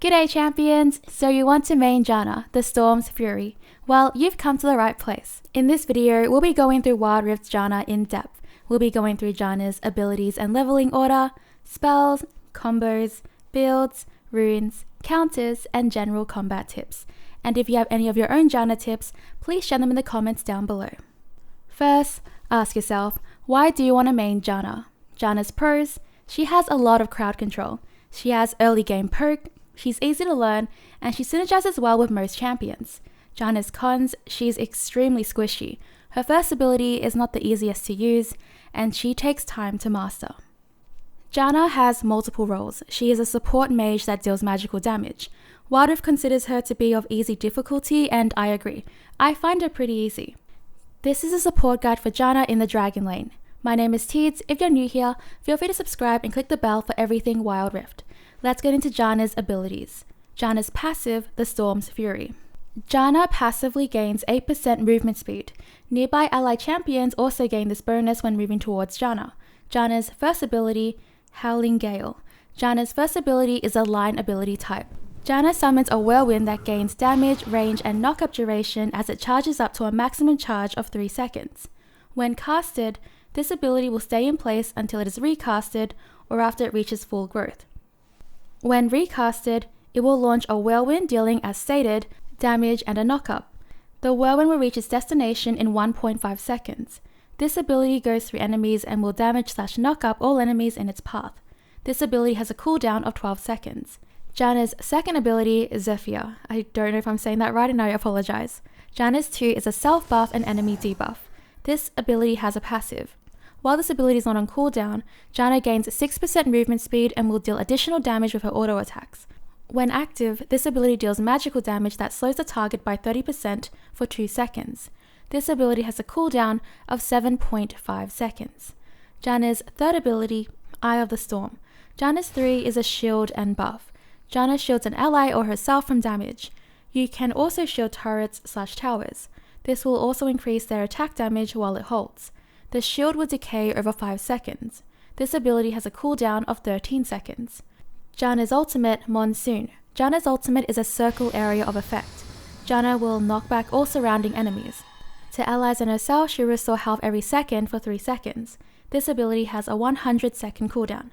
G'day champions! So you want to main Janna, the Storm's Fury. Well, you've come to the right place. In this video, we'll be going through Wild Rift Janna in depth. We'll be going through Janna's abilities and leveling order, spells, combos, builds, runes, counters, and general combat tips. And if you have any of your own Janna tips, please share them in the comments down below. First, ask yourself, why do you want to main Janna? Janna's pros: she has a lot of crowd control. She has early game poke, she's easy to learn, and she synergizes well with most champions. Janna's cons: she's extremely squishy. Her first ability is not the easiest to use, and she takes time to master. Janna has multiple roles. She is a support mage that deals magical damage. Wild Rift considers her to be of easy difficulty, and I agree. I find her pretty easy. This is a support guide for Janna in the Dragon Lane. My name is Teeds. If you're new here, feel free to subscribe and click the bell for everything Wild Rift. Let's get into Janna's abilities. Janna's passive, the Storm's Fury. Janna passively gains 8% movement speed. Nearby ally champions also gain this bonus when moving towards Janna. Janna's first ability, Howling Gale. Janna's first ability is a line ability type. Janna summons a whirlwind that gains damage, range, and knockup duration as it charges up to a maximum charge of 3 seconds. When casted, this ability will stay in place until it is recasted or after it reaches full growth. When recasted, it will launch a whirlwind dealing, as stated, damage and a knockup. The whirlwind will reach its destination in 1.5 seconds. This ability goes through enemies and will damage/knock up all enemies in its path. This ability has a cooldown of 12 seconds. Janna's second ability, Zephyr. I don't know if I'm saying that right, and I apologize. Janna's 2 is a self-buff and enemy debuff. This ability has a passive. While this ability is not on cooldown, Janna gains 6% movement speed and will deal additional damage with her auto attacks. When active, this ability deals magical damage that slows the target by 30% for 2 seconds. This ability has a cooldown of 7.5 seconds. Janna's third ability, Eye of the Storm. Janna's 3 is a shield and buff. Janna shields an ally or herself from damage. You can also shield turrets/towers. This will also increase their attack damage while it holds. The shield will decay over 5 seconds. This ability has a cooldown of 13 seconds. Janna's ultimate, Monsoon. Janna's ultimate is a circle area of effect. Janna will knock back all surrounding enemies. To allies and herself, she restores health every second for 3 seconds. This ability has a 100-second cooldown.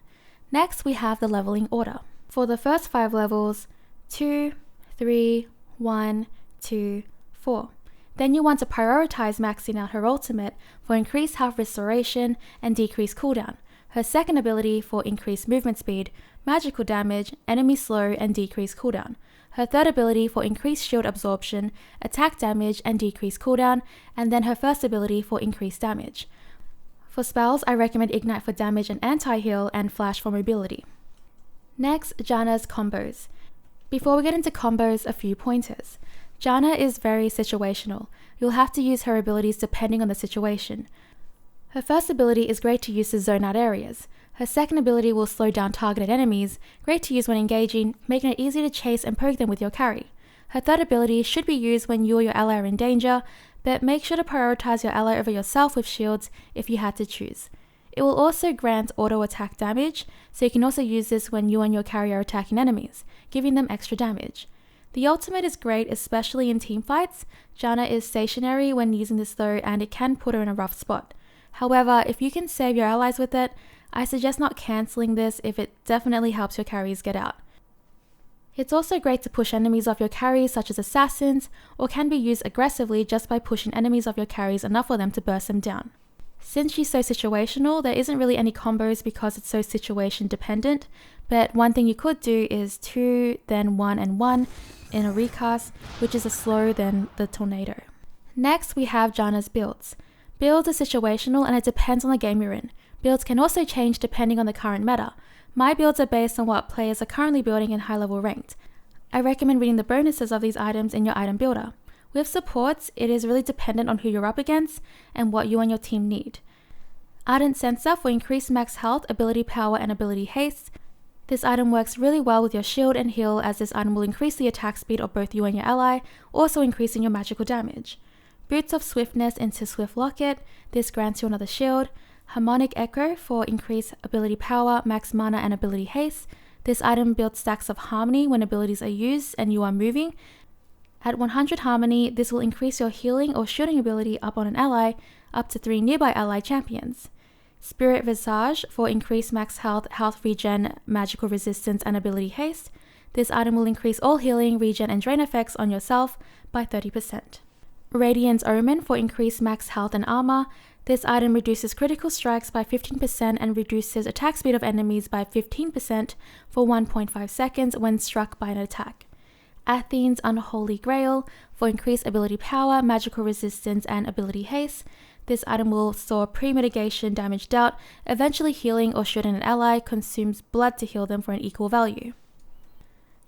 Next, we have the leveling order. For the first 5 levels, 2, 3, 1, 2, 4. Then you want to prioritize maxing out her ultimate for increased health restoration and decreased cooldown, her second ability for increased movement speed, magical damage, enemy slow, and decreased cooldown, her third ability for increased shield absorption, attack damage, and decreased cooldown, and then her first ability for increased damage. For spells, I recommend Ignite for damage and anti-heal, and Flash for mobility. Next, Janna's combos. Before we get into combos, a few pointers. Janna is very situational. You'll have to use her abilities depending on the situation. Her first ability is great to use to zone out areas. Her second ability will slow down targeted enemies, great to use when engaging, making it easy to chase and poke them with your carry. Her third ability should be used when you or your ally are in danger, but make sure to prioritize your ally over yourself with shields if you had to choose. It will also grant auto attack damage, so you can also use this when you and your carry are attacking enemies, giving them extra damage. The ultimate is great, especially in team fights. Janna is stationary when using this though, and it can put her in a rough spot. However, if you can save your allies with it, I suggest not cancelling this if it definitely helps your carries get out. It's also great to push enemies off your carries such as assassins, or can be used aggressively just by pushing enemies off your carries enough for them to burst them down. Since she's so situational, there isn't really any combos because it's so situation dependent, but one thing you could do is 2, then 1 and 1 in a recast, which is a slow then the tornado. Next, we have Janna's builds. Builds are situational and it depends on the game you're in. Builds can also change depending on the current meta. My builds are based on what players are currently building in high level ranked. I recommend reading the bonuses of these items in your item builder. With supports, it is really dependent on who you're up against and what you and your team need. Ardent Sensor for increased max health, ability power, and ability haste. This item works really well with your shield and heal, as this item will increase the attack speed of both you and your ally, also increasing your magical damage. Boots of Swiftness into Swift Locket. This grants you another shield. Harmonic Echo for increased ability power, max mana, and ability haste. This item builds stacks of harmony when abilities are used and you are moving. At 100 harmony, this will increase your healing or shielding ability up on an ally, up to 3 nearby ally champions. Spirit Visage for increased max health, health regen, magical resistance, and ability haste. This item will increase all healing, regen, and drain effects on yourself by 30%. Radiant's Omen for increased max health and armor. This item reduces critical strikes by 15% and reduces attack speed of enemies by 15% for 1.5 seconds when struck by an attack. Athene's Unholy Grail for increased ability power, magical resistance, and ability haste. This item will store pre-mitigation damage dealt, eventually healing or shielding an ally, consumes blood to heal them for an equal value.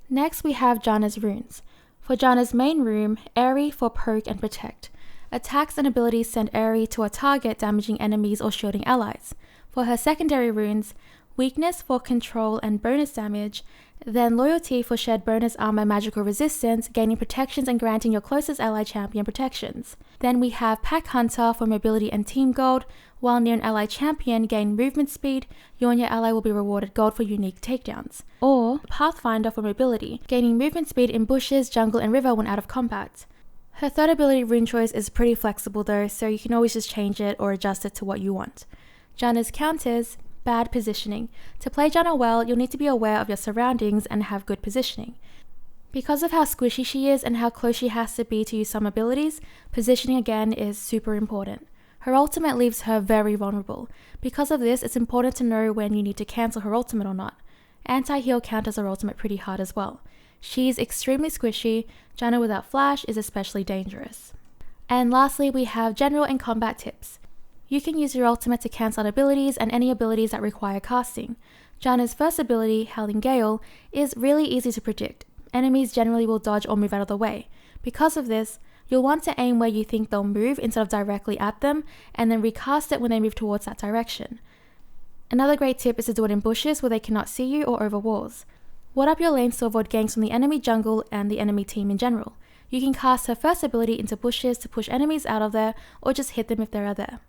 Next we have Janna's runes. For Janna's main rune, Airy for poke and protect. Attacks and abilities send Airy to a target, damaging enemies or shielding allies. For her secondary runes, Weakness for control and bonus damage, then Loyalty for shared bonus armor magical resistance, gaining protections and granting your closest ally champion protections. Then we have Pack Hunter for mobility and team gold. While near an ally champion, gain movement speed, you and your ally will be rewarded gold for unique takedowns. Or Pathfinder for mobility, gaining movement speed in bushes, jungle, and river when out of combat. Her third ability rune choice is pretty flexible though, so you can always just change it or adjust it to what you want. Janna's counters, bad positioning. To play Janna well, you'll need to be aware of your surroundings and have good positioning. Because of how squishy she is and how close she has to be to use some abilities, positioning again is super important. Her ultimate leaves her very vulnerable. Because of this, it's important to know when you need to cancel her ultimate or not. Anti-heal counters her ultimate pretty hard as well. She's extremely squishy. Janna without flash is especially dangerous. And lastly, we have general and combat tips. You can use your ultimate to cancel out abilities and any abilities that require casting. Janna's first ability, Howling Gale, is really easy to predict. Enemies generally will dodge or move out of the way. Because of this, you'll want to aim where you think they'll move instead of directly at them, and then recast it when they move towards that direction. Another great tip is to do it in bushes where they cannot see you or over walls. Ward up your lanes to avoid ganks from the enemy jungle and the enemy team in general. You can cast her first ability into bushes to push enemies out of there, or just hit them if they are there.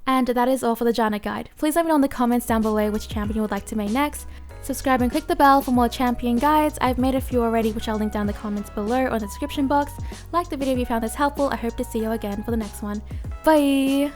And that is all for the Janna guide. Please let me know in the comments down below which champion you would like to main next. Subscribe and click the bell for more champion guides. I've made a few already, which I'll link down in the comments below or in the description box. Like the video if you found this helpful. I hope to see you again for the next one. Bye!